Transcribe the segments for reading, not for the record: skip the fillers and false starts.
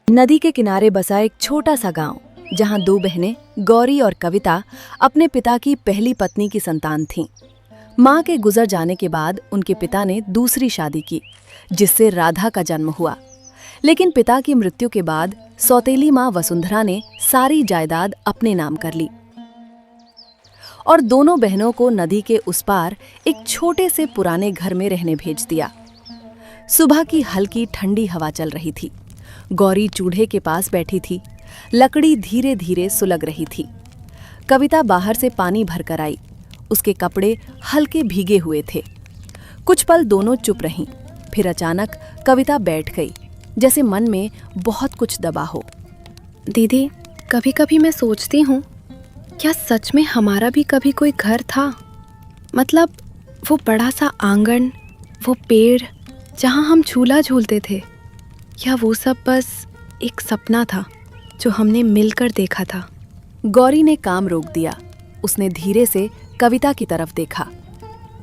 नदी के किनारे बसा एक छोटा सा गांव, जहां दो बहनें गौरी और कविता अपने पिता की पहली पत्नी की संतान थीं। मां के गुजर जाने के बाद उनके पिता ने दूसरी शादी की, जिससे राधा का जन्म हुआ। लेकिन पिता की मृत्यु के बाद सौतेली मां वसुंधरा ने सारी जायदाद अपने नाम कर ली और दोनों बहनों को नदी के उस पार एक छोटे से पुराने घर में रहने भेज दिया। सुबह की हल्की ठंडी हवा चल रही थी। गौरी चूल्हे के पास बैठी थी। लकड़ी धीरे धीरे सुलग रही थी। कविता बाहर से पानी भरकर आई। उसके कपड़े हल्के भीगे हुए थे। कुछ पल दोनों चुप रहीं। फिर अचानक कविता बैठ गई, जैसे मन में बहुत कुछ दबा हो। दीदी, कभी कभी मैं सोचती हूँ, क्या सच में हमारा भी कभी कोई घर था? मतलब वो बड़ा सा आंगन, वो पेड़ जहाँ हम झूला झूलते थे, या वो सब बस एक सपना था जो हमने मिलकर देखा था? गौरी ने काम रोक दिया। उसने धीरे से कविता की तरफ देखा।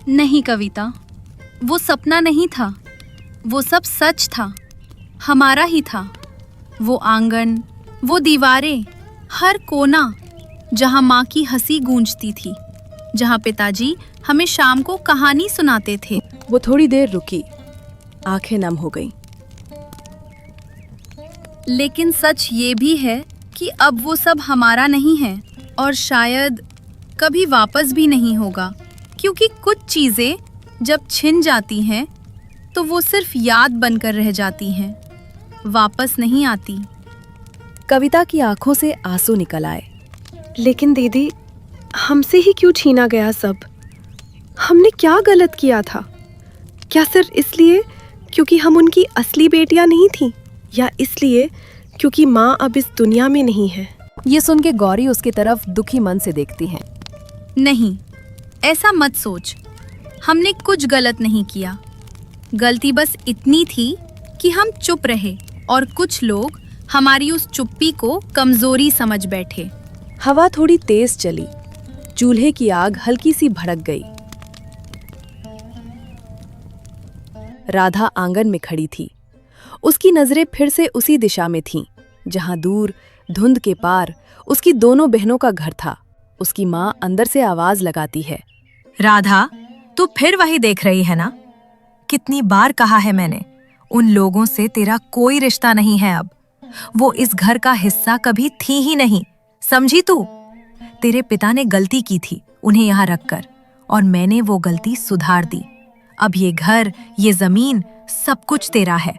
नहीं कविता, वो सपना नहीं था, वो सब सच था, हमारा ही था। वो आंगन, वो दीवारें, हर कोना जहाँ माँ की हंसी गूंजती थी, जहाँ पिताजी हमें शाम को कहानी सुनाते थे। वो थोड़ी देर रुकी, आंखें नम हो गईं। लेकिन सच ये भी है कि अब वो सब हमारा नहीं है और शायद कभी वापस भी नहीं होगा, क्योंकि कुछ चीज़ें जब छिन जाती हैं तो वो सिर्फ याद बनकर रह जाती हैं, वापस नहीं आती। कविता की आंखों से आंसू निकल आए। लेकिन दीदी, हमसे ही क्यों छीना गया सब? हमने क्या गलत किया था? क्या सिर्फ इसलिए क्योंकि हम उनकी असली बेटियां नहीं थीं, या इसलिए क्योंकि माँ अब इस दुनिया में नहीं है? ये सुन के गौरी उसकी तरफ दुखी मन से देखती हैं। नहीं, ऐसा मत सोच। हमने कुछ गलत नहीं किया। गलती बस इतनी थी कि हम चुप रहे और कुछ लोग हमारी उस चुप्पी को कमजोरी समझ बैठे। हवा थोड़ी तेज चली। चूल्हे की आग हल्की सी भड़क गई। राधा आंगन में खड़ी थी। उसकी नजरें फिर से उसी दिशा में थीं, जहां दूर धुंध के पार उसकी दोनों बहनों का घर था। उसकी माँ अंदर से आवाज लगाती है, राधा, तू फिर वही देख रही है ना? कितनी बार कहा है मैंने, उन लोगों से तेरा कोई रिश्ता नहीं है अब। वो इस घर का हिस्सा कभी थी ही नहीं, समझी तू? तेरे पिता ने गलती की थी उन्हें यहाँ रखकर, और मैंने वो गलती सुधार दी। अब ये घर, ये जमीन, सब कुछ तेरा है।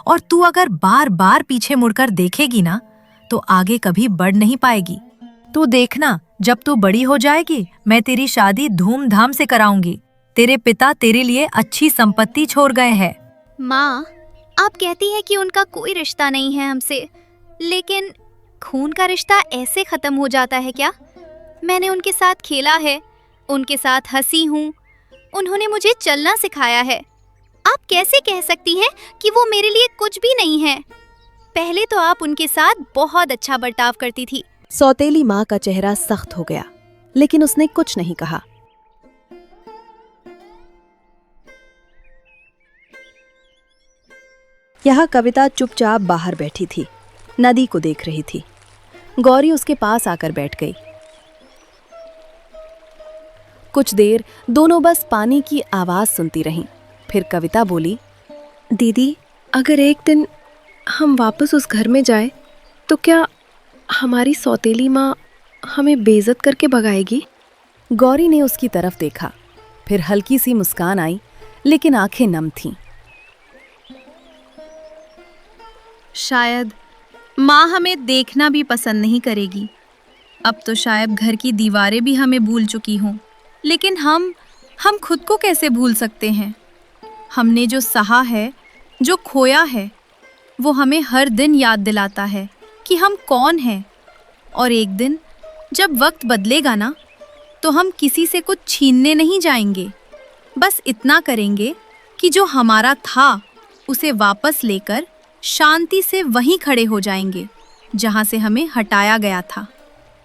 और तू अगर बार बार पीछे मुड़कर देखेगी ना, तो आगे कभी बढ़ नहीं पाएगी। तू देखना, जब तू बड़ी हो जाएगी, मैं तेरी शादी धूमधाम से कराऊंगी। तेरे पिता तेरे लिए अच्छी संपत्ति छोड़ गए हैं। माँ, आप कहती हैं कि उनका कोई रिश्ता नहीं है हमसे, लेकिन खून का रिश्ता ऐसे खत्म हो जाता है क्या? मैंने उनके साथ खेला है, उनके साथ हंसी हूँ, उन्होंने मुझे चलना सिखाया है। आप कैसे कह सकती हैं कि वो मेरे लिए कुछ भी नहीं है? पहले तो आप उनके साथ बहुत अच्छा बर्ताव करती थी। सौतेली माँ का चेहरा सख्त हो गया, लेकिन उसने कुछ नहीं कहा। यहाँ कविता चुपचाप बाहर बैठी थी, नदी को देख रही थी। गौरी उसके पास आकर बैठ गई। कुछ देर दोनों बस पानी की आवाज सुनती रहीं। फिर कविता बोली, दीदी, अगर एक दिन हम वापस उस घर में जाए, तो क्या हमारी सौतेली माँ हमें बेइज्जत करके भगाएगी? गौरी ने उसकी तरफ देखा। फिर हल्की सी मुस्कान आई, लेकिन आंखें नम थीं। शायद माँ हमें देखना भी पसंद नहीं करेगी। अब तो शायद घर की दीवारें भी हमें भूल चुकी हों, लेकिन हम खुद को कैसे भूल सकते हैं? हमने जो सहा है, जो खोया है, वो हमें हर दिन याद दिलाता है कि हम कौन हैं। और एक दिन जब वक्त बदलेगा ना, तो हम किसी से कुछ छीनने नहीं जाएंगे। बस इतना करेंगे कि जो हमारा था उसे वापस लेकर शांति से वहीं खड़े हो जाएंगे जहां से हमें हटाया गया था।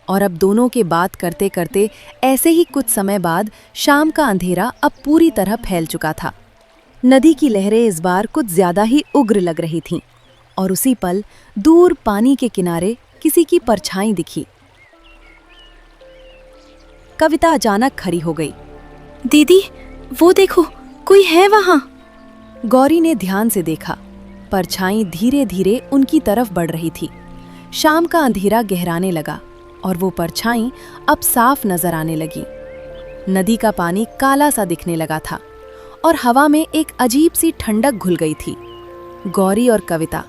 और अब दोनों के बात करते करते ऐसे ही कुछ समय बाद शाम का अंधेरा अब पूरी तरह फैल चुका था। नदी की लहरें इस बार कुछ ज्यादा ही उग्र लग रही थीं। और उसी पल दूर पानी के किनारे किसी की परछाई दिखी। कविता अचानक खड़ी हो गई। दीदी, वो देखो, कोई है वहां। गौरी ने ध्यान से देखा। परछाई धीरे धीरे उनकी तरफ बढ़ रही थी। शाम का अंधेरा गहराने लगा और वो परछाई अब साफ नजर आने लगी। नदी का पानी काला सा दिखने लगा था और हवा में एक अजीब सी ठंडक घुल गई थी। गौरी और कविता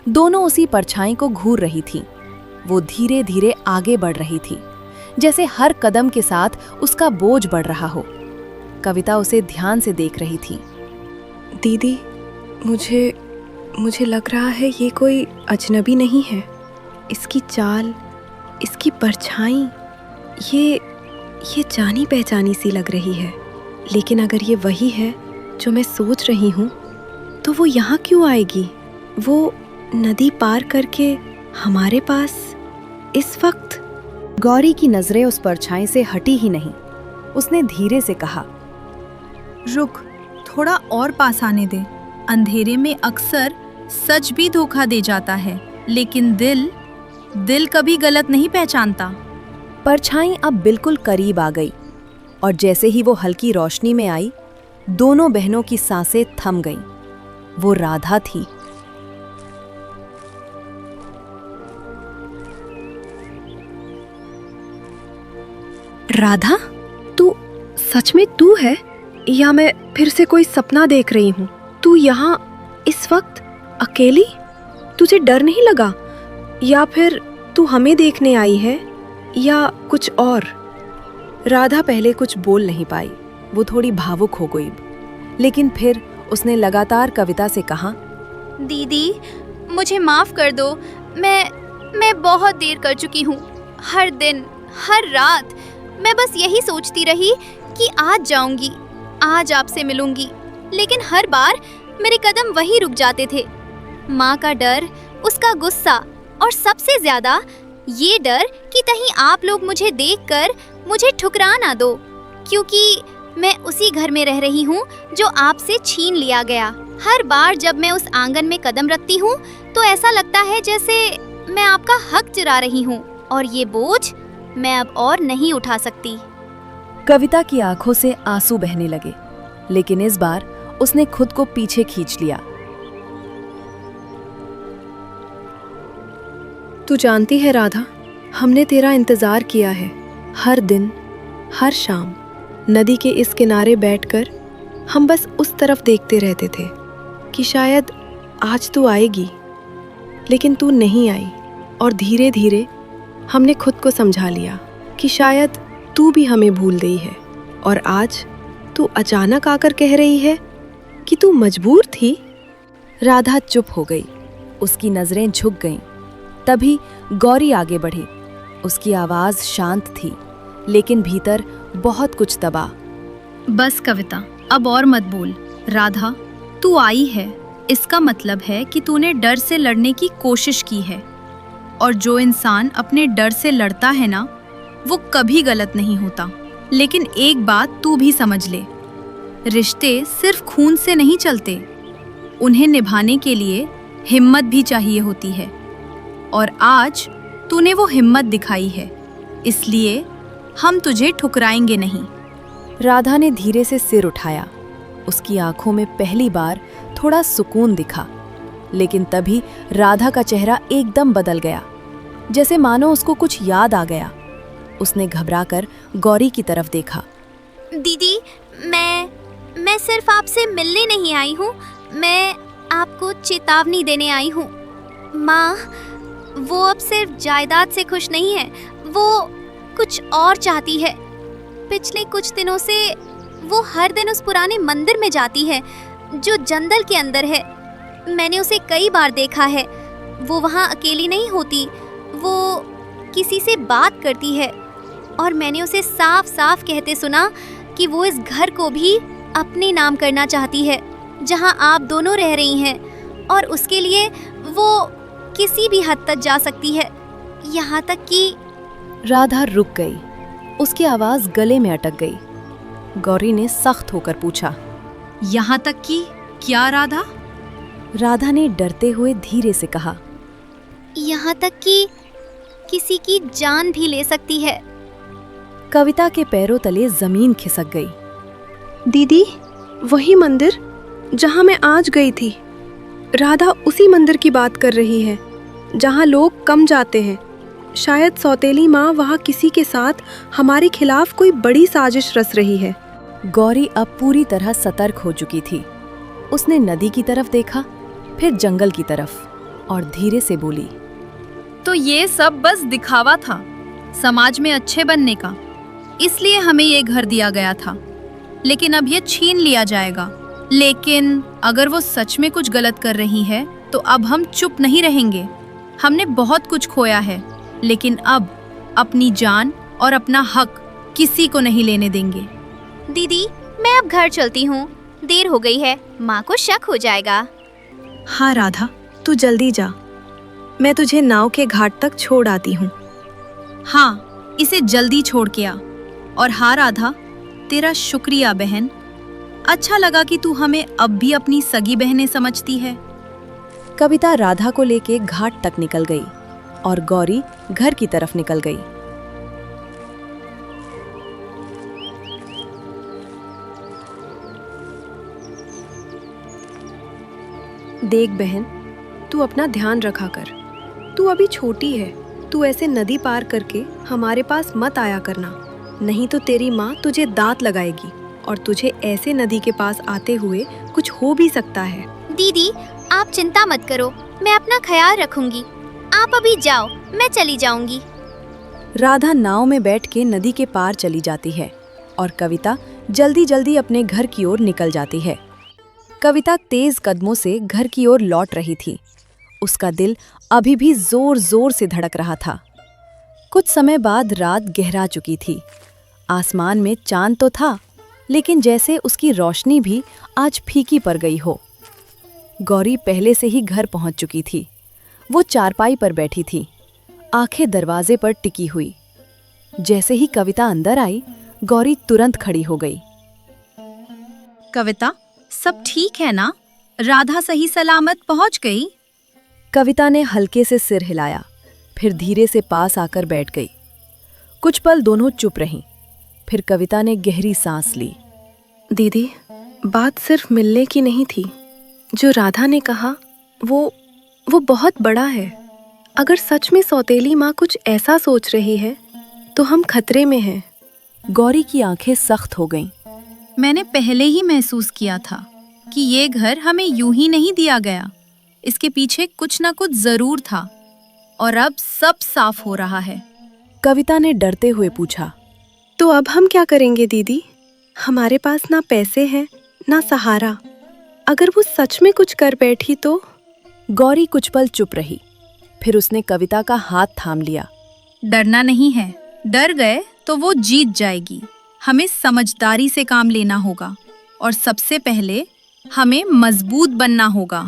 दोनों उसी परछाई को घूर रही थीं। वो धीरे धीरे आगे बढ़ रही थी, जैसे हर कदम के साथ उसका बोझ बढ़ रहा हो। कविता उसे ध्यान से देख रही थी। दीदी, मुझे लग रहा है ये कोई अजनबी नहीं है। इसकी चाल, इसकी परछाई, ये जानी पहचानी सी लग रही है। लेकिन अगर ये वही है जो मैं सोच रही हूँ, तो वो यहाँ क्यों आएगी? वो नदी पार करके हमारे पास इस वक्त? गौरी की नजरें उस परछाई से हटी ही नहीं। उसने धीरे से कहा, रुक, थोड़ा और पास आने दे। अंधेरे में अक्सर सच भी धोखा दे जाता है, लेकिन दिल कभी गलत नहीं पहचानता। परछाई अब बिल्कुल करीब आ गई और जैसे ही वो हल्की रोशनी में आई, दोनों बहनों की सांसें थम गईं। वो राधा थी। राधा, तू सच में तू है या मैं फिर से कोई सपना देख रही हूँ? तू यहाँ इस वक्त अकेली? तुझे डर नहीं लगा? या फिर तू हमें देखने आई है या कुछ और? राधा पहले कुछ बोल नहीं पाई। वो थोड़ी भावुक हो गई, लेकिन फिर उसने लगातार कविता से कहा, दीदी, मुझे माफ कर दो। मैं बहुत देर कर चुकी हूँ। हर दिन, हर रात मैं बस यही सोचती रही कि आज जाऊंगी, आज आपसे मिलूंगी, लेकिन हर बार मेरे कदम वही रुक जाते थे। माँ का डर, उसका गुस्सा और सबसे ज्यादा ये डर कि कहीं आप लोग मुझे देखकर मुझे ठुकरा ना दो, क्योंकि मैं उसी घर में रह रही हूँ जो आपसे छीन लिया गया। हर बार जब मैं उस आंगन में कदम रखती हूँ तो ऐसा लगता है जैसे मैं आपका हक चुरा रही हूँ, और ये बोझ मैं अब और नहीं उठा सकती। कविता की आंखों से आंसू बहने लगे, लेकिन इस बार उसने खुद को पीछे खींच लिया। तू जानती है राधा, हमने तेरा इंतजार किया है। हर दिन, हर शाम नदी के इस किनारे बैठकर हम बस उस तरफ देखते रहते थे कि शायद आज तू आएगी, लेकिन तू नहीं आई। और धीरे धीरे हमने खुद को समझा लिया कि शायद तू भी हमें भूल गई है, और आज तू अचानक आकर कह रही है कि तू मजबूर थी। राधा चुप हो गई। उसकी नजरें झुक गईं। तभी गौरी आगे बढ़ी। उसकी आवाज शांत थी, लेकिन भीतर बहुत कुछ दबा। बस कविता, अब और मत बोल। राधा, तू आई है, इसका मतलब है कि तूने डर से लड़ने की कोशिश की है, और जो इंसान अपने डर से लड़ता है ना, वो कभी गलत नहीं होता। लेकिन एक बात तू भी समझ ले, रिश्ते सिर्फ खून से नहीं चलते, उन्हें निभाने के लिए हिम्मत भी चाहिए होती है, और आज तूने वो हिम्मत दिखाई है, इसलिए हम तुझे ठुकराएंगे नहीं। राधा ने धीरे से सिर उठाया। उसकी आंखों में पहली बार थोड़ा सुकून दिखा, लेकिन तभी राधा का चेहरा एकदम बदल गया, जैसे मानो उसको कुछ याद आ गया। उसने घबराकर गौरी की तरफ देखा। दीदी, मैं सिर्फ आपसे मिलने नहीं आई हूँ, मैं आपको चेतावनी देने आई हूँ। माँ, वो अब सिर्फ जायदाद से खुश नहीं है, वो कुछ और चाहती है। पिछले कुछ दिनों से वो हर दिन उस पुराने मंदिर में जाती है जो जंगल के अंदर है। मैंने उसे कई बार देखा है। वो वहाँ अकेली नहीं होती, वो किसी से बात करती है, और मैंने उसे साफ साफ कहते सुना कि वो इस घर को भी अपने नाम करना चाहती है जहाँ आप दोनों रह रही हैं, और उसके लिए वो किसी भी हद तक जा सकती है, यहाँ तक कि। राधा रुक गई। उसकी आवाज गले में अटक गई। गौरी ने सख्त होकर पूछा, यहाँ तक कि क्या राधा? राधा ने डरते हुए धीरे से कहा। यहाँ तक कि किसी की जान भी ले सकती है। कविता के पैरों तले जमीन खिसक गई। दीदी, वही मंदिर जहाँ मैं आज गई थी। राधा उसी मंदिर की बात कर रही है जहाँ लोग कम जाते हैं। शायद सौतेली माँ वहाँ किसी के साथ हमारे खिलाफ कोई बड़ी साजिश रच रही है। गौरी अब पूरी तरह सतर्क हो चुकी थी। उसने नदी की तरफ देखा, फिर जंगल की तरफ और धीरे से बोली, तो ये सब बस दिखावा था, समाज में अच्छे बनने का। इसलिए हमें ये घर दिया गया था, लेकिन अब ये छीन लिया जाएगा। लेकिन अगर वो सच में कुछ गलत कर रही है तो अब हम चुप नहीं रहेंगे। हमने बहुत कुछ खोया है, लेकिन अब अपनी जान और अपना हक किसी को नहीं लेने देंगे। दीदी, मैं अब घर चलती हूँ, देर हो गई है, माँ को शक हो जाएगा। हाँ राधा, तू जल्दी जा, मैं तुझे नाव के घाट तक छोड़ आती हूँ। हाँ, इसे जल्दी छोड़ के आ। और हाँ राधा, तेरा शुक्रिया बहन। अच्छा लगा कि तू हमें अब भी अपनी सगी बहनें समझती है। कविता राधा को लेके घाट तक निकल गई और गौरी घर की तरफ निकल गई। देख बहन, तू अपना ध्यान रखा कर। तू अभी छोटी है, तू ऐसे नदी पार करके हमारे पास मत आया करना, नहीं तो तेरी माँ तुझे दांत लगाएगी और तुझे ऐसे नदी के पास आते हुए कुछ हो भी सकता है। दीदी, आप चिंता मत करो, मैं अपना ख्याल रखूंगी। आप अभी जाओ, मैं चली जाऊंगी। राधा नाव में बैठ के नदी के पार चली जाती है और कविता जल्दी जल्दी अपने घर की ओर निकल जाती है। कविता तेज कदमों से घर की ओर लौट रही थी। उसका दिल अभी भी जोर जोर से धड़क रहा था। कुछ समय बाद रात गहरा चुकी थी। आसमान में चांद तो था, लेकिन जैसे उसकी रोशनी भी आज फीकी पड़ गई हो। गौरी पहले से ही घर पहुंच चुकी थी। वो चारपाई पर बैठी थी, आंखें दरवाजे पर टिकी हुई। जैसे ही कविता अंदर आई, गौरी तुरंत खड़ी हो गई। कविता, सब ठीक है ना? राधा सही सलामत पहुंच गई? कविता ने हल्के से सिर हिलाया, फिर धीरे से पास आकर बैठ गई। कुछ पल दोनों चुप रहीं। फिर कविता ने गहरी सांस ली। दीदी, बात सिर्फ मिलने की नहीं थी। जो राधा ने कहा वो बहुत बड़ा है। अगर सच में सौतेली माँ कुछ ऐसा सोच रही है तो हम खतरे में हैं। गौरी की आंखें सख्त हो गईं। मैंने पहले ही महसूस किया था कि ये घर हमें यूं ही नहीं दिया गया। इसके पीछे कुछ ना कुछ जरूर था और अब सब साफ हो रहा है। कविता ने डरते हुए पूछा, तो अब हम क्या करेंगे दीदी? हमारे पास ना पैसे हैं ना सहारा। अगर वो सच में कुछ कर बैठी तो? गौरी कुछ पल चुप रही, फिर उसने कविता का हाथ थाम लिया। डरना नहीं है, डर गए तो वो जीत जाएगी। हमें समझदारी से काम लेना होगा और सबसे पहले हमें मजबूत बनना होगा।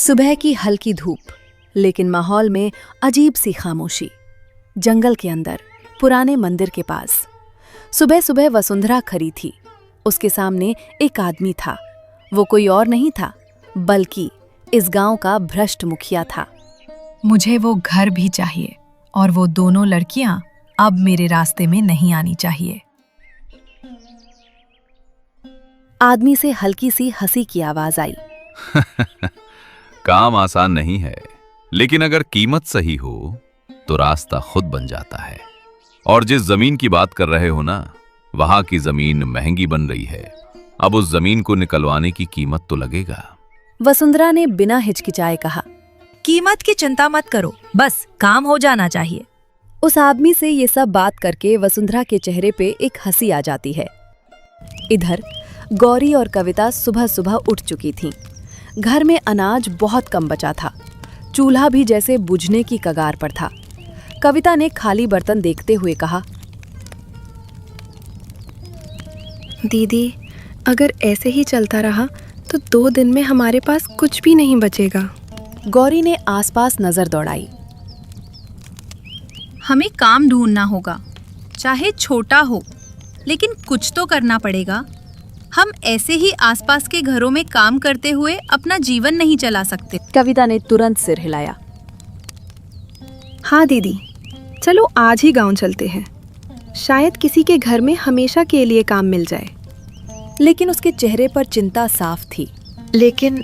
सुबह की हल्की धूप, लेकिन माहौल में अजीब सी खामोशी। जंगल के अंदर, पुराने मंदिर के पास। सुबह सुबह वसुंधरा खड़ी थी। उसके सामने एक आदमी था। वो कोई और नहीं था, बल्कि इस गांव का भ्रष्ट मुखिया था। मुझे वो घर भी चाहिए और वो दोनों लड़कियां अब मेरे रास्ते में नहीं आनी चाहिए। आदमी से हल्की सी हंसी की आवाज आई। काम आसान नहीं है, लेकिन अगर कीमत सही हो तो रास्ता खुद बन जाता है। और जिस जमीन की बात कर रहे हो ना, वहां की जमीन महंगी बन रही है। अब उस जमीन को निकलवाने की कीमत तो लगेगा। वसुंधरा ने बिना हिचकिचाए कहा। कीमत की चिंता मत करो, बस काम हो जाना चाहिए। उस आदमी से ये सब बात करके वसुंधरा के चेहरे पे एक हंसी आ जाती है। इधर गौरी और कविता सुबह सुबह उठ चुकी थीं। घर में अनाज बहुत कम बचा था। चूल्हा भी जैसे बुझने की कगार पर था। कविता ने खाली बर्तन देखते हुए कहा, दीदी, अगर ऐसे ही चलता रहा तो 2 दिन में हमारे पास कुछ भी नहीं बचेगा। गौरी ने आसपास नजर दौड़ाई। हमें काम ढूंढना होगा, चाहे छोटा हो, लेकिन कुछ तो करना पड़ेगा। हम ऐसे ही आसपास के घरों में काम करते हुए अपना जीवन नहीं चला सकते। कविता ने तुरंत सिर हिलाया। हाँ दीदी, चलो आज ही गांव चलते हैं। शायद किसी के घर में हमेशा के लिए काम मिल जाए। लेकिन उसके चेहरे पर चिंता साफ थी। लेकिन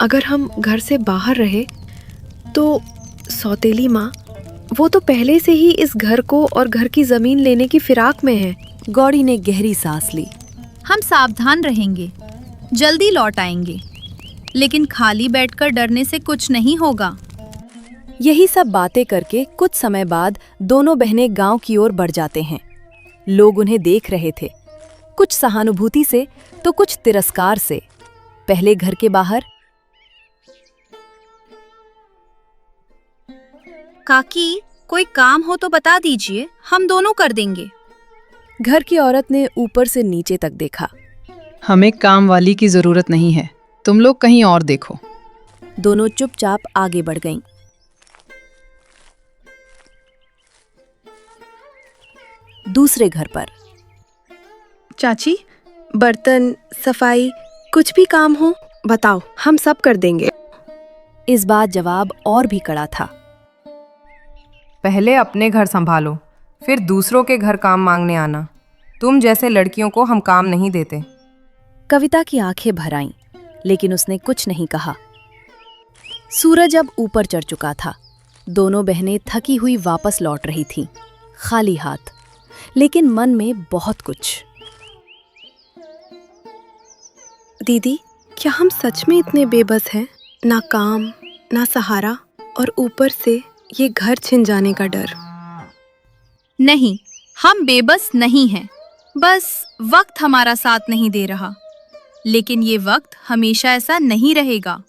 अगर हम घर से बाहर रहे तो सौतेली माँ, वो तो पहले से ही इस घर को और घर की जमीन लेने की फिराक में है। गौरी ने गहरी सांस ली। हम सावधान रहेंगे, जल्दी लौट आएंगे, लेकिन खाली बैठकर डरने से कुछ नहीं होगा। यही सब बातें करके कुछ समय बाद दोनों बहनें गांव की ओर बढ़ जाते हैं। लोग उन्हें देख रहे थे, कुछ सहानुभूति से तो कुछ तिरस्कार से। पहले घर के बाहर, काकी, कोई काम हो तो बता दीजिए, हम दोनों कर देंगे। घर की औरत ने ऊपर से नीचे तक देखा। हमें काम वाली की जरूरत नहीं है, तुम लोग कहीं और देखो। दोनों चुपचाप आगे बढ़ गईं। दूसरे घर पर, चाची, बर्तन, सफाई, कुछ भी काम हो बताओ, हम सब कर देंगे। इस बार जवाब और भी कड़ा था। पहले अपने घर संभालो, फिर दूसरों के घर काम मांगने आना। तुम जैसे लड़कियों को हम काम नहीं देते। कविता की आंखें भर आईं, लेकिन उसने कुछ नहीं कहा। सूरज अब ऊपर चढ़ चुका था। दोनों बहनें थकी हुई वापस लौट रही थीं, खाली हाथ, लेकिन मन में बहुत कुछ। दीदी, क्या हम सच में इतने बेबस हैं? ना काम, ना सहारा, और ऊपर से ये घर छिन जाने का डर। नहीं, हम बेबस नहीं हैं, बस वक्त हमारा साथ नहीं दे रहा। लेकिन ये वक्त हमेशा ऐसा नहीं रहेगा।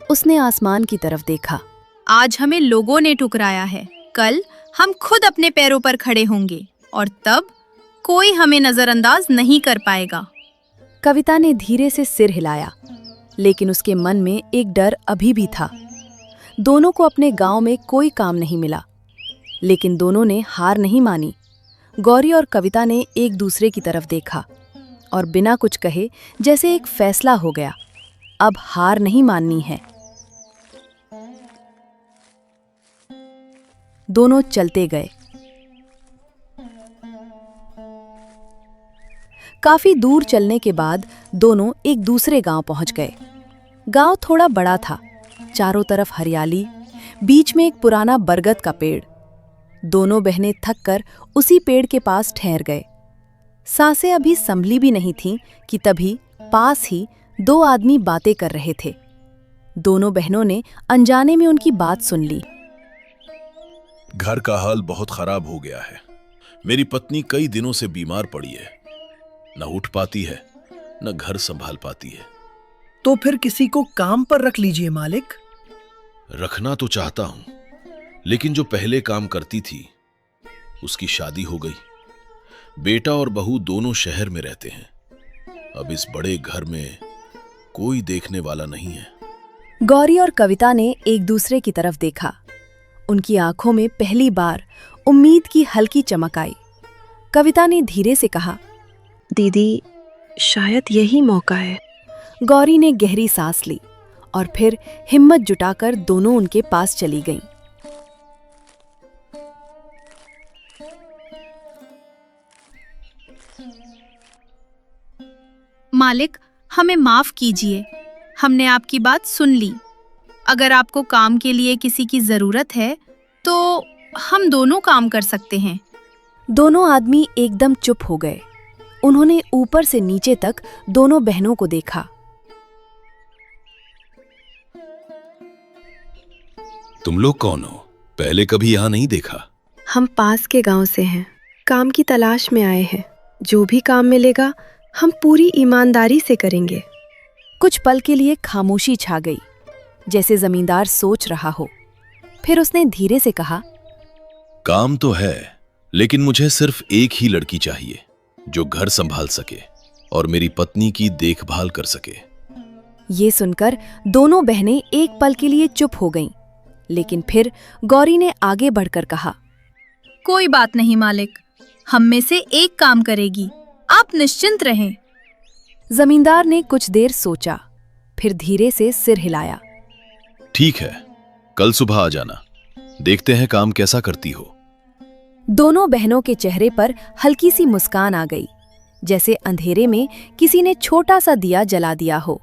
उसने आसमान की तरफ देखा। आज हमें लोगों ने ठुकराया है, कल हम खुद अपने पैरों पर खड़े होंगे और तब कोई हमें नजरअंदाज नहीं कर पाएगा। कविता ने धीरे से सिर हिलाया, लेकिन उसके मन में एक डर अभी भी था। दोनों को अपने गांव में कोई काम नहीं मिला, लेकिन दोनों ने हार नहीं मानी। गौरी और कविता ने एक दूसरे की तरफ देखा और बिना कुछ कहे जैसे एक फैसला हो गया, अब हार नहीं माननी है। दोनों चलते गए। काफी दूर चलने के बाद दोनों एक दूसरे गांव पहुंच गए। गांव थोड़ा बड़ा था, चारों तरफ हरियाली, बीच में एक पुराना बरगद का पेड़। दोनों बहनें थककर उसी पेड़ के पास ठहर गए। सांसें अभी संभली भी नहीं थीं कि तभी पास ही दो आदमी बातें कर रहे थे। दोनों बहनों ने अनजाने में उनकी बात सुन ली। घर का हाल बहुत खराब हो गया है। मेरी पत्नी कई दिनों से बीमार पड़ी है, न उठ पाती है, न घर संभाल पाती है। तो फिर किसी को काम पर रख लीजिए मालिक। रखना तो चाहता हूं, लेकिन जो पहले काम करती थी उसकी शादी हो गई। बेटा और बहू दोनों शहर में रहते हैं। अब इस बड़े घर में कोई देखने वाला नहीं है। गौरी और कविता ने एक दूसरे की तरफ देखा। उनकी आंखों में पहली बार उम्मीद की हल्की चमक आई। कविता ने धीरे से कहा, दीदी, शायद यही मौका है। गौरी ने गहरी सांस ली और फिर हिम्मत जुटाकर दोनों उनके पास चली गईं। मालिक, हमें माफ कीजिए, हमने आपकी बात सुन ली। अगर आपको काम के लिए किसी की जरूरत है तो हम दोनों काम कर सकते हैं। दोनों आदमी एकदम चुप हो गए। उन्होंने ऊपर से नीचे तक दोनों बहनों को देखा। तुम लोग कौन हो? पहले कभी यहां नहीं देखा। हम पास के गांव से हैं, काम की तलाश में आए हैं। जो भी काम मिलेगा हम पूरी ईमानदारी से करेंगे। कुछ पल के लिए खामोशी छा गई, जैसे जमींदार सोच रहा हो। फिर उसने धीरे से कहा, काम तो है, लेकिन मुझे सिर्फ एक ही लड़की चाहिए जो घर संभाल सके और मेरी पत्नी की देखभाल कर सके। ये सुनकर दोनों बहनें एक पल के लिए चुप हो गईं, लेकिन फिर गौरी ने आगे बढ़कर कहा, कोई बात नहीं मालिक, हम में से एक काम करेगी, आप निश्चिंत रहें। जमींदार ने कुछ देर सोचा, फिर धीरे से सिर हिलाया। ठीक है, कल सुबह आ जाना, देखते हैं काम कैसा करती हो। दोनों बहनों के चेहरे पर हल्की सी मुस्कान आ गई, जैसे अंधेरे में किसी ने छोटा सा दिया जला दिया हो।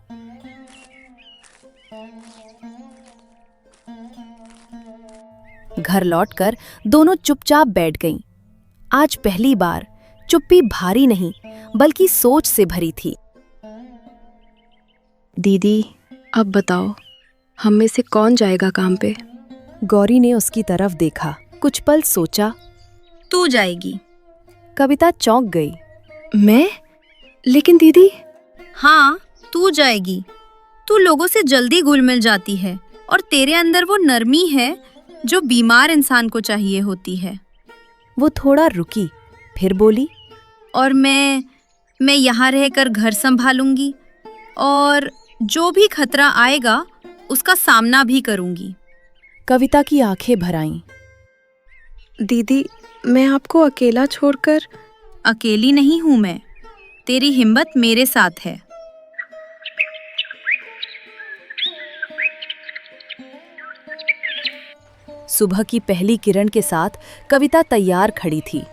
घर लौटकर दोनों चुपचाप बैठ गईं। आज पहली बार चुप्पी भारी नहीं बल्कि सोच से भरी थी। दीदी, अब बताओ, हम में से कौन जाएगा काम पे? गौरी ने उसकी तरफ देखा, कुछ पल सोचा। तू जाएगी। कविता चौंक गई। मैं? लेकिन दीदी। हाँ, तू जाएगी। तू लोगों से जल्दी घुल मिल जाती है और तेरे अंदर वो नरमी है जो बीमार इंसान को चाहिए होती है। वो थोड़ा रुकी, फिर बोली, और मैं यहाँ रहकर घर संभालूंगी और जो भी खतरा आएगा उसका सामना भी करूंगी। कविता की आंखें भर आईं। दीदी, मैं आपको अकेला छोड़कर। अकेली नहीं हूं मैं, तेरी हिम्मत मेरे साथ है। सुबह की पहली किरण के साथ कविता तैयार खड़ी थी।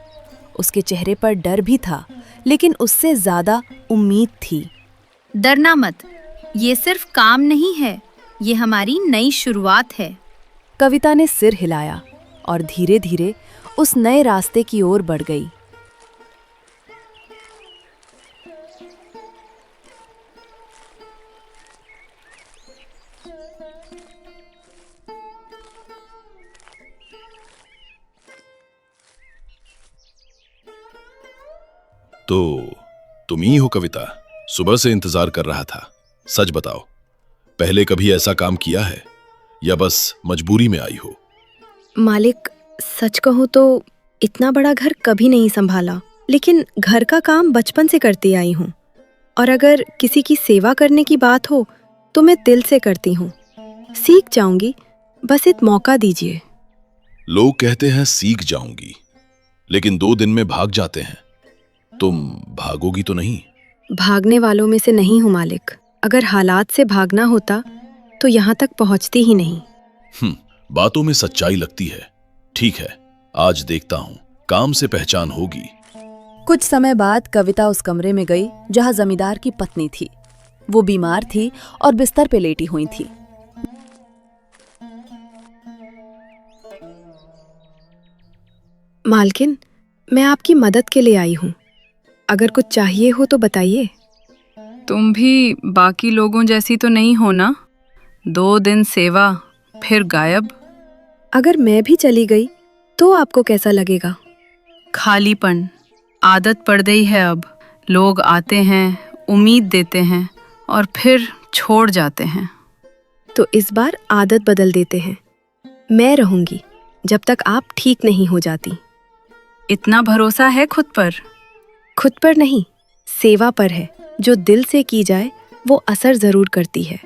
उसके चेहरे पर डर भी था, लेकिन उससे ज्यादा उम्मीद थी। डरना मत, ये सिर्फ काम नहीं है, ये हमारी नई शुरुआत है। कविता ने सिर हिलाया और धीरे धीरे उस नए रास्ते की ओर बढ़ गई। तो तुम ही हो कविता? सुबह से इंतजार कर रहा था। सच बताओ, पहले कभी ऐसा काम किया है या बस मजबूरी में आई हो? मालिक, सच कहूँ तो इतना बड़ा घर कभी नहीं संभाला, लेकिन घर का काम बचपन से करती आई हूँ। और अगर किसी की सेवा करने की बात हो तो मैं दिल से करती हूँ। सीख जाऊंगी, बस एक मौका दीजिए। लोग कहते हैं सीख जाऊंगी, लेकिन 2 दिन में भाग जाते हैं। तुम भागोगी तो नहीं? भागने वालों में से नहीं हूँ मालिक। अगर हालात से भागना होता तो यहाँ तक पहुँचती ही नहीं। बातों में सच्चाई लगती है। ठीक है, आज देखता हूँ, काम से पहचान होगी। कुछ समय बाद कविता उस कमरे में गई जहाँ जमींदार की पत्नी थी। वो बीमार थी और बिस्तर पे लेटी हुई थी। मालकिन, मैं आपकी मदद के लिए आई हूँ। अगर कुछ चाहिए हो तो बताइए। तुम भी बाकी लोगों जैसी तो नहीं हो ना? 2 दिन सेवा, फिर गायब। अगर मैं भी चली गई तो आपको कैसा लगेगा? खालीपन, आदत पड़ गई है अब। लोग आते हैं, उम्मीद देते हैं और फिर छोड़ जाते हैं। तो इस बार आदत बदल देते हैं। मैं रहूंगी जब तक आप ठीक नहीं हो जाती। इतना भरोसा है खुद पर? खुद पर नहीं, सेवा पर है। जो दिल से की जाए वो असर जरूर करती है।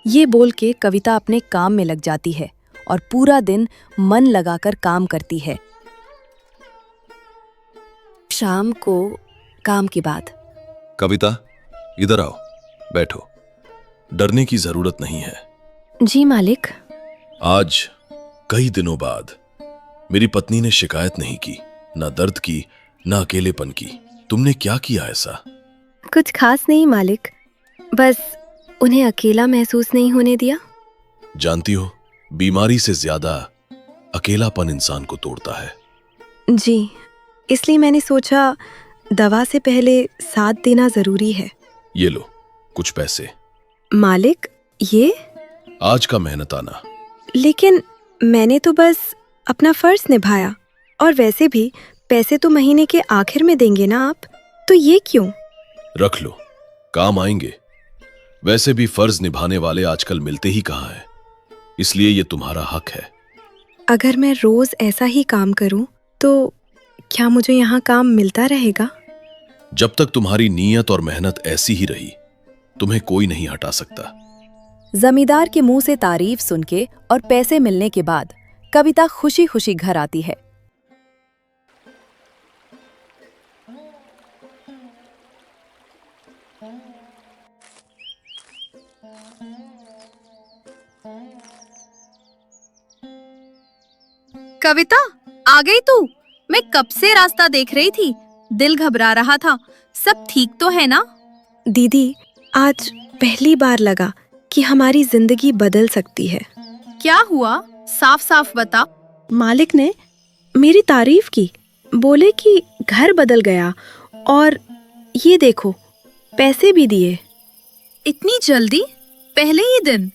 ये बोल के कविता अपने काम में लग जाती है और पूरा दिन मन लगाकर काम करती है। शाम को काम के बाद। कविता, इधर आओ, बैठो। डरने की जरूरत नहीं है। जी मालिक। आज कई दिनों बाद मेरी पत्नी ने शिकायत नहीं की, ना दर्द की, ना अकेलेपन की। तुमने क्या किया ऐसा? कुछ खास नहीं मालिक, बस उन्हें अकेला महसूस नहीं होने दिया। जानती हो, बीमारी से ज्यादा अकेलापन इंसान को तोड़ता है। जी, इसलिए मैंने सोचा दवा से पहले साथ देना जरूरी है। ये लो कुछ पैसे। मालिक, ये? आज का मेहनताना। लेकिन मैंने तो बस अपना फर्ज निभाया, और वैसे भी पैसे तो महीने के आखिर में देंगे ना आप, तो ये क्यों? रख लो, काम आएंगे। वैसे भी फर्ज निभाने वाले आजकल मिलते ही कहाँ हैं, इसलिए ये तुम्हारा हक है। अगर मैं रोज ऐसा ही काम करूं तो क्या मुझे यहाँ काम मिलता रहेगा? जब तक तुम्हारी नीयत और मेहनत ऐसी ही रही, तुम्हें कोई नहीं हटा सकता। जमींदार के मुंह से तारीफ सुन के और पैसे मिलने के बाद कविता खुशी खुशी घर आती है। कविता, आ गई तू? मैं कब से रास्ता देख रही थी, दिल घबरा रहा था। सब ठीक तो है ना? दीदी, आज पहली बार लगा कि हमारी जिंदगी बदल सकती है। क्या हुआ? साफ साफ बता। मालिक ने मेरी तारीफ की, बोले कि घर बदल गया और ये देखो, पैसे भी दिए। इतनी जल्दी? पहले ही दिन?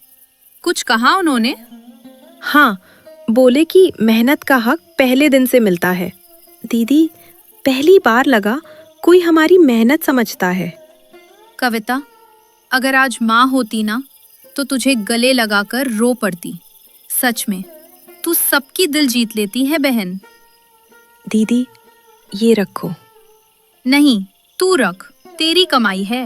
कुछ कहा उन्होंने? हाँ, बोले कि मेहनत का हक पहले दिन से मिलता है। दीदी, पहली बार लगा कोई हमारी मेहनत समझता है। कविता, अगर आज माँ होती ना तो तुझे गले लगाकर रो पड़ती। सच में तू सबकी दिल जीत लेती है बहन। दीदी, ये रखो। नहीं, तू रख, तेरी कमाई है।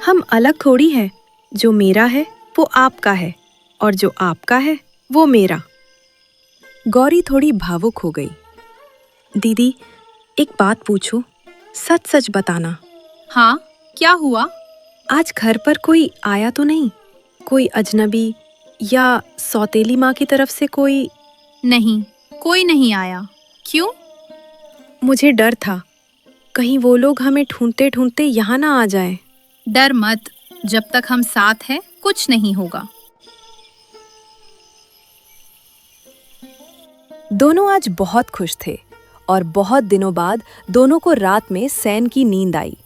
हम अलग थोड़ी हैं। जो मेरा है वो आपका है और जो आपका है वो मेरा। गौरी थोड़ी भावुक हो गई। दीदी, एक बात पूछूं? सच सच बताना। हाँ, क्या हुआ? आज घर पर कोई आया तो नहीं? कोई अजनबी या सौतेली माँ की तरफ से कोई? नहीं, कोई नहीं आया। क्यों? मुझे डर था, कहीं वो लोग हमें ढूंढते ढूंढते यहाँ ना आ जाएं। डर मत, जब तक हम साथ हैं कुछ नहीं होगा। दोनों आज बहुत खुश थे और बहुत दिनों बाद दोनों को रात में सैन की नींद आई।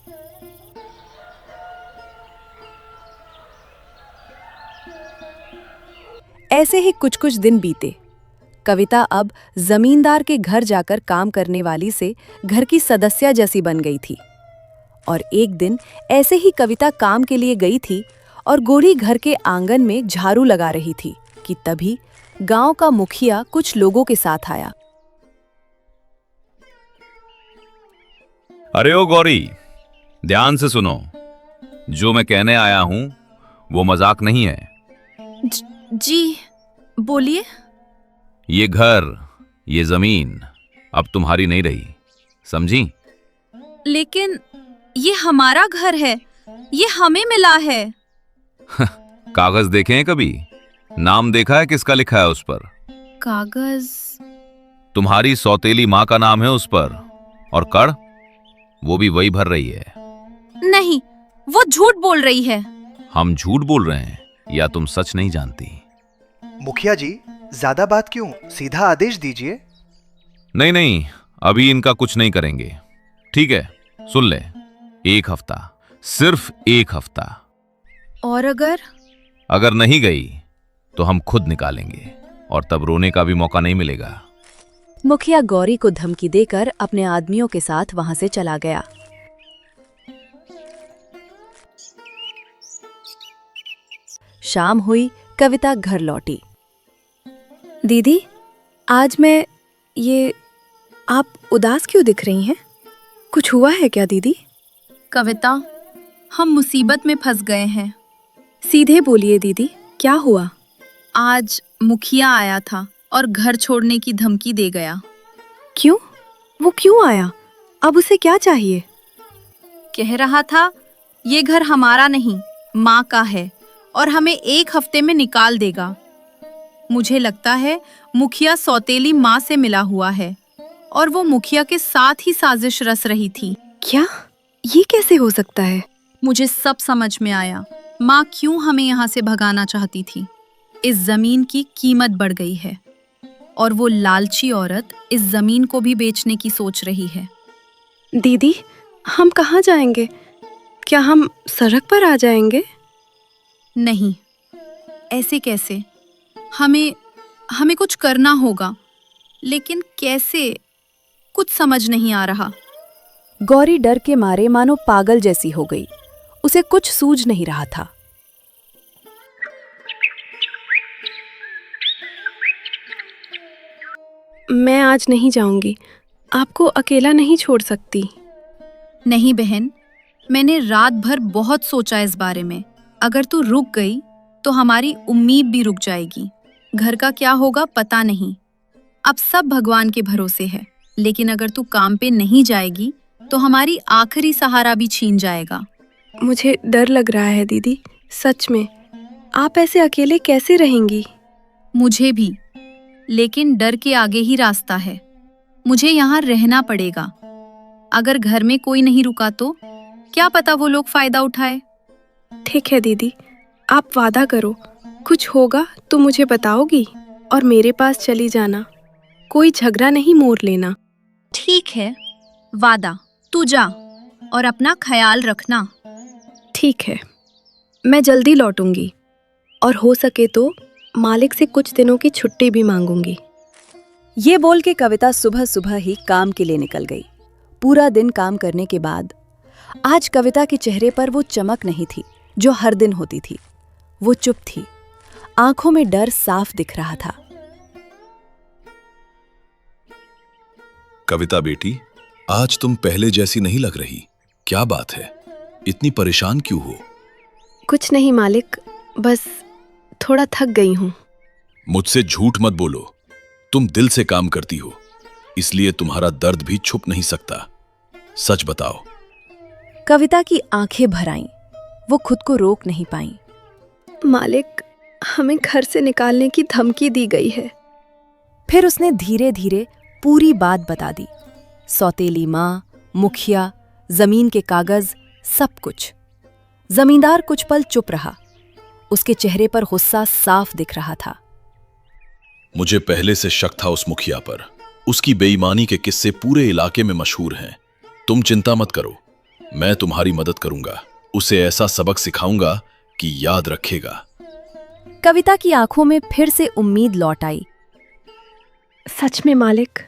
ऐसे ही कुछ कुछ दिन बीते। कविता अब जमींदार के घर जाकर काम करने वाली से घर की सदस्य जैसी बन गई थी। और एक दिन ऐसे ही कविता काम के लिए गई थी और गोरी घर के आंगन में झाड़ू लगा रही थी कि तभी गांव का मुखिया कुछ लोगों के साथ आया। अरे ओ गौरी, ध्यान से सुनो। जो मैं कहने आया हूं वो मजाक नहीं है। जी, बोलिए। ये घर, ये जमीन अब तुम्हारी नहीं रही, समझी? लेकिन ये हमारा घर है, ये हमें मिला है। कागज देखे हैं कभी? नाम देखा है किसका लिखा है उस पर? कागज? तुम्हारी सौतेली माँ का नाम है उस पर, और कर वो भी वही भर रही है। नहीं, वो झूठ बोल रही है। हम झूठ बोल रहे हैं या तुम सच नहीं जानती? मुखिया जी, ज्यादा बात क्यों, सीधा आदेश दीजिए। नहीं नहीं, अभी इनका कुछ नहीं करेंगे। ठीक है, सुन ले, 1 हफ्ता, सिर्फ 1 हफ्ता। और अगर नहीं गई तो हम खुद निकालेंगे और तब रोने का भी मौका नहीं मिलेगा। मुखिया गौरी को धमकी देकर अपने आदमियों के साथ वहां से चला गया। शाम हुई, कविता घर लौटी। दीदी, आज आप उदास क्यों दिख रही हैं? कुछ हुआ है क्या दीदी? कविता, हम मुसीबत में फंस गए हैं। सीधे बोलिए दीदी, क्या हुआ? आज मुखिया आया था और घर छोड़ने की धमकी दे गया। क्यों? वो क्यों आया? अब उसे क्या चाहिए? कह रहा था ये घर हमारा नहीं, माँ का है और हमें 1 हफ्ते में निकाल देगा। मुझे लगता है मुखिया सौतेली माँ से मिला हुआ है और वो मुखिया के साथ ही साजिश रच रही थी। क्या? ये कैसे हो सकता है? मुझे सब समझ में आया। माँ क्यों हमें यहाँ से भगाना चाहती थी। इस जमीन की कीमत बढ़ गई है और वो लालची औरत इस जमीन को भी बेचने की सोच रही है। दीदी, हम कहाँ जाएंगे? क्या हम सड़क पर आ जाएंगे? नहीं, ऐसे कैसे? हमें कुछ करना होगा, लेकिन कैसे? कुछ समझ नहीं आ रहा। गौरी डर के मारे मानो पागल जैसी हो गई। उसे कुछ सूझ नहीं रहा था। मैं आज नहीं जाऊंगी, आपको अकेला नहीं छोड़ सकती। नहीं बहन, मैंने रात भर बहुत सोचा इस बारे में। अगर तू रुक गई तो हमारी उम्मीद भी रुक जाएगी। घर का क्या होगा पता नहीं। अब सब भगवान के भरोसे है, लेकिन अगर तू काम पे नहीं जाएगी तो हमारी आखिरी सहारा भी छीन जाएगा। मुझे डर लग रहा है दीदी, सच में। आप ऐसे अकेले कैसे रहेंगी? मुझे भी, लेकिन डर के आगे ही रास्ता है। मुझे यहाँ रहना पड़ेगा। अगर घर में कोई नहीं रुका तो क्या पता वो लोग फायदा उठाए। ठीक है दीदी, आप वादा करो, कुछ होगा तो मुझे बताओगी और मेरे पास चली जाना। कोई झगड़ा नहीं मोड़ लेना। ठीक है, वादा। तू जा और अपना ख्याल रखना। ठीक है, मैं जल्दी लौटूंगी और हो सके तो मालिक से कुछ दिनों की छुट्टी भी मांगूंगी। ये बोल के कविता सुबह सुबह ही काम के लिए निकल गई। पूरा दिन काम करने के बाद आज कविता के चेहरे पर वो चमक नहीं थी जो हर दिन होती थी। वो चुप थी, आंखों में डर साफ दिख रहा था। कविता बेटी, आज तुम पहले जैसी नहीं लग रही। क्या बात है, इतनी परेशान क्यों हो? कुछ नहीं मालिक, बस थोड़ा थक गई हूँ। मुझसे झूठ मत बोलो। तुम दिल से काम करती हो, इसलिए तुम्हारा दर्द भी छुप नहीं सकता। सच बताओ। कविता की आंखें भर आईं। वो खुद को रोक नहीं पाई। मालिक, हमें घर से निकालने की धमकी दी गई है। फिर उसने धीरे धीरे पूरी बात बता दी। सौतेली माँ, मुखिया, जमीन के कागज, सब कुछ। जमींदार कुछ पल चुप रहा। उसके चेहरे पर गुस्सा साफ दिख रहा था। मुझे पहले से शक था उस मुखिया पर। उसकी बेईमानी के किस्से पूरे इलाके में मशहूर हैं। तुम चिंता मत करो, मैं तुम्हारी मदद करूंगा। उसे ऐसा सबक सिखाऊंगा कि याद रखेगा। कविता की आंखों में फिर से उम्मीद लौट आई। सच में मालिक?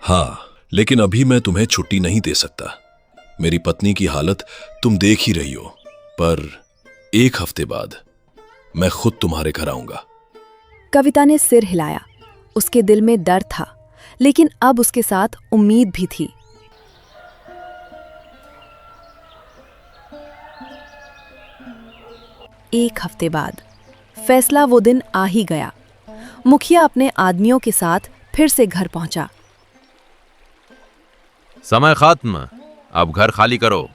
हाँ, लेकिन अभी मैं तुम्हें छुट्टी नहीं दे सकता। मेरी पत्नी की हालत तुम देख ही रही हो। पर 1 हफ्ते बाद मैं खुद तुम्हारे घर आऊंगा। कविता ने सिर हिलाया। उसके दिल में डर था, लेकिन अब उसके साथ उम्मीद भी थी। एक हफ्ते बाद फैसला वो दिन आ ही गया। मुखिया अपने आदमियों के साथ फिर से घर पहुंचा। समय खत्म, अब घर खाली करो।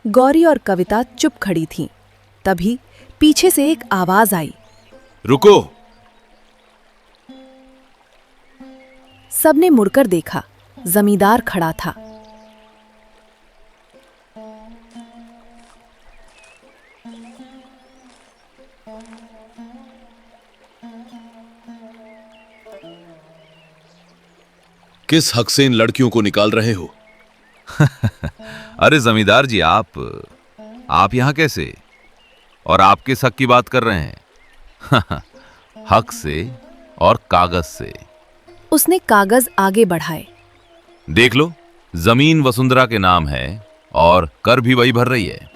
गौरी और कविता चुप खड़ी थीं। तभी पीछे से एक आवाज आई, रुको। सबने मुड़कर देखा। जमींदार खड़ा था। किस हक से इन लड़कियों को निकाल रहे हो? अरे जमींदार जी, आप यहां कैसे? और आप किस हक की बात कर रहे हैं? हक से और कागज से। उसने कागज आगे बढ़ाए। देख लो, जमीन वसुंधरा के नाम है और कर भी वही भर रही है।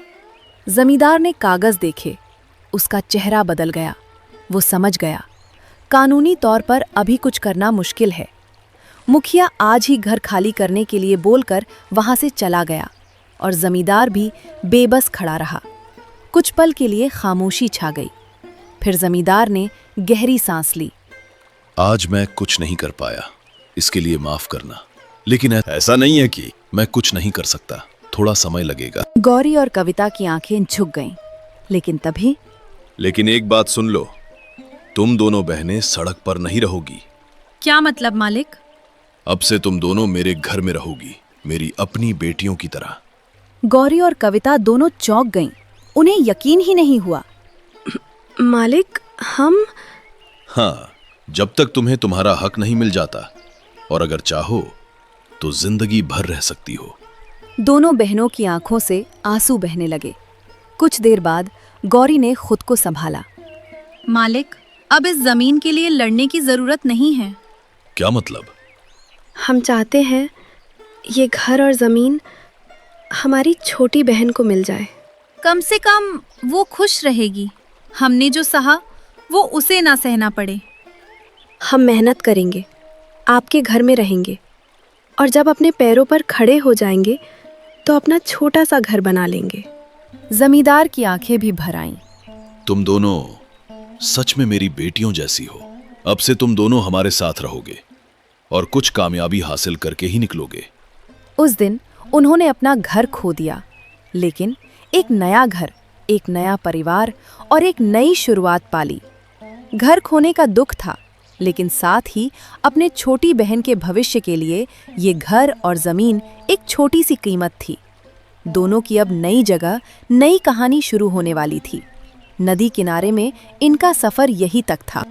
जमींदार ने कागज देखे। उसका चेहरा बदल गया। वो समझ गया, कानूनी तौर पर अभी कुछ करना मुश्किल है। मुखिया आज ही घर खाली करने के लिए बोलकर वहां से चला गया और जमींदार भी बेबस खड़ा रहा। कुछ पल के लिए खामोशी छा गई। फिर जमींदार ने गहरी सांस ली। आज मैं कुछ नहीं कर पाया, इसके लिए माफ करना। लेकिन ऐसा नहीं है कि मैं कुछ नहीं कर सकता। थोड़ा समय लगेगा। गौरी और कविता की आंखें झुक गईं। लेकिन एक बात सुन लो, तुम दोनों बहनें सड़क पर नहीं रहोगी। क्या मतलब मालिक? अब से तुम दोनों मेरे घर में रहोगी, मेरी अपनी बेटियों की तरह। गौरी और कविता दोनों चौंक गईं। उन्हें यकीन ही नहीं हुआ। मालिक, हम? हाँ, जब तक तुम्हें तुम्हारा हक नहीं मिल जाता, और अगर चाहो तो जिंदगी भर रह सकती हो। दोनों बहनों की आंखों से आंसू बहने लगे। कुछ देर बाद गौरी ने खुद को संभाला। मालिक, अब इस जमीन के लिए लड़ने की जरूरत नहीं है। क्या मतलब? हम चाहते हैं ये घर और जमीन हमारी छोटी बहन को मिल जाए। कम से कम वो खुश रहेगी। हमने जो सहा वो उसे ना सहना पड़े। हम मेहनत करेंगे, आपके घर में रहेंगे, और जब अपने पैरों पर खड़े हो जाएंगे तो अपना छोटा सा घर बना लेंगे। जमींदार की आंखें भी भर आईं। तुम दोनों सच में मेरी बेटियों जैसी हो। अब से तुम दोनों हमारे साथ रहोगे और कुछ कामयाबी हासिल करके ही निकलोगे। उस दिन उन्होंने अपना घर खो दिया, लेकिन एक नया घर एक नया परिवार और एक नई शुरुआत पाली। घर खोने का दुख था, लेकिन साथ ही अपने छोटी बहन के भविष्य के लिए ये घर और जमीन एक छोटी सी कीमत थी। दोनों की अब नई जगह, नई कहानी शुरू होने वाली थी। नदी किनारे में इनका सफर यही तक था।